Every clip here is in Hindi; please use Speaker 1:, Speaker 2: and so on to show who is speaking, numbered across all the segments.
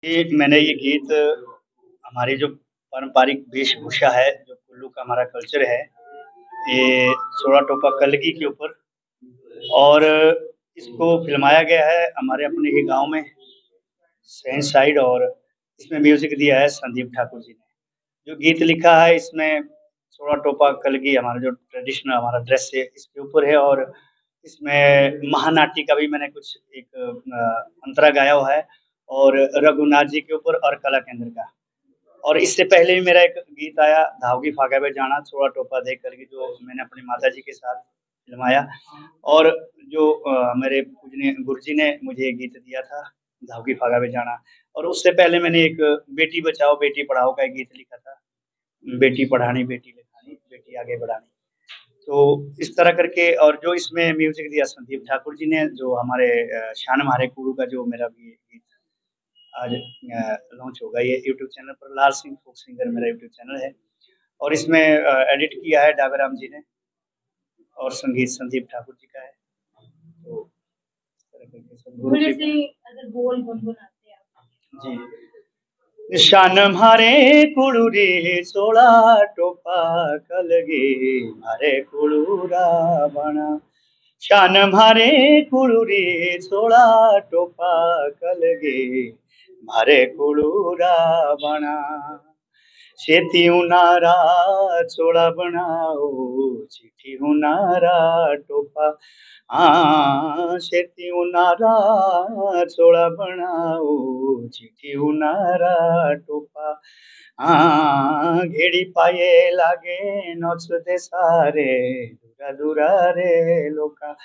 Speaker 1: मैंने ये गीत हमारी जो पारंपरिक वेशभूषा है, जो कुल्लू का हमारा कल्चर है, ये सोड़ा टोपा कलगी के ऊपर और इसको फ़िल्माया गया है हमारे अपने ही गाँव में, सैन साइड और इसमें म्यूज़िक दिया है संदीप ठाकुर जी ने। जो गीत लिखा है इसमें सोड़ा टोपा कलगी हमारा जो ट्रेडिशनल हमारा ड्रेस है इसके ऊपर है और इसमें महानाट्य का भी मैंने कुछ एक अंतरा गाया हुआ है और रघुनाथ जी के ऊपर और कला केंद्र का। और इससे पहले भी मेरा एक गीत आया धावकी फाका पे जाना छोड़ा टोपा देख कर के जो मैंने अपनी माताजी के साथ फ़िल्माया और जो मेरे पूजनीय गुरुजी ने मुझे ये गीत दिया था धावकी फाका पे जाना और उससे पहले मैंने एक बेटी बचाओ बेटी पढ़ाओ का एक गीत लिखा था। बेटी पढ़ानी बेटी लिखानी बेटी आगे बढ़ानी। तो इस तरह करके और जो इसमें म्यूज़िक दिया संदीप ठाकुर जी ने जो हमारे शान म्हारे कुडू का जो मेरा भी गीत आज लॉन्च होगा ये यूट्यूब चैनल पर लाल सिंह फोक सिंगर मेरा यूट्यूब चैनल है और इसमें एडिट किया है डाबेराम जी ने और संगीत संदीप ठाकुर जी का है। तो इस तरह करके सब गुरु
Speaker 2: थोड़े
Speaker 1: की
Speaker 2: से अगर बोल गुनगुनाते आप।
Speaker 1: जी। शान म्हारे कुळू रे सोळा टोपा कलगे म्हारे कुळू रावणा शान म्हारे कुळू रे सोळा टोपा कलगे म्हारे कुळू रावणा शेती उनारा चोळा बनाओ चिठी उनारा टोपा शेती उनारा चोळा बनाओ चिठी उनारा टोपा घेडी पाये लागे नोच दे सारे दूरा दूरा रे लोका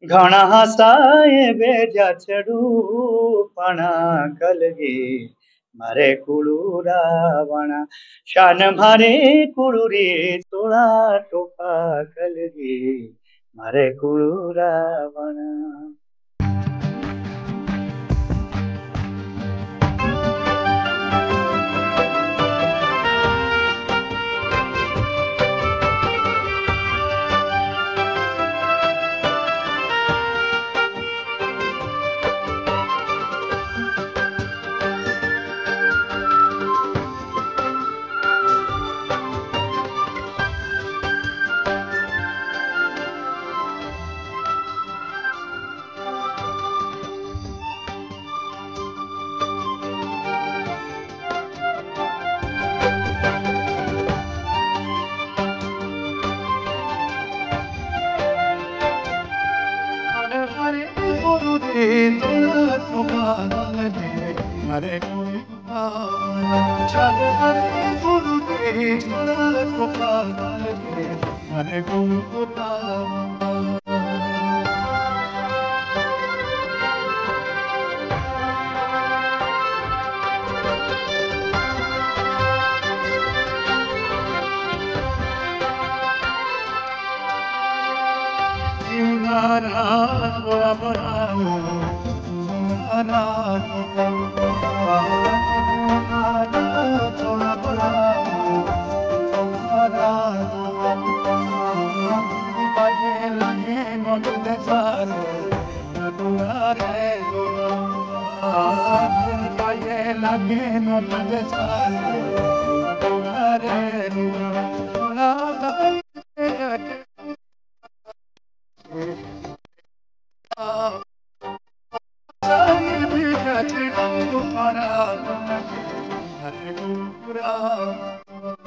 Speaker 1: घणा हसाए बेजा चढ़ू पणा कलगे मारे कुळू रावणा शान मारे कुळू रे सोळा टोपा कलगे मारे कुळू रावणा।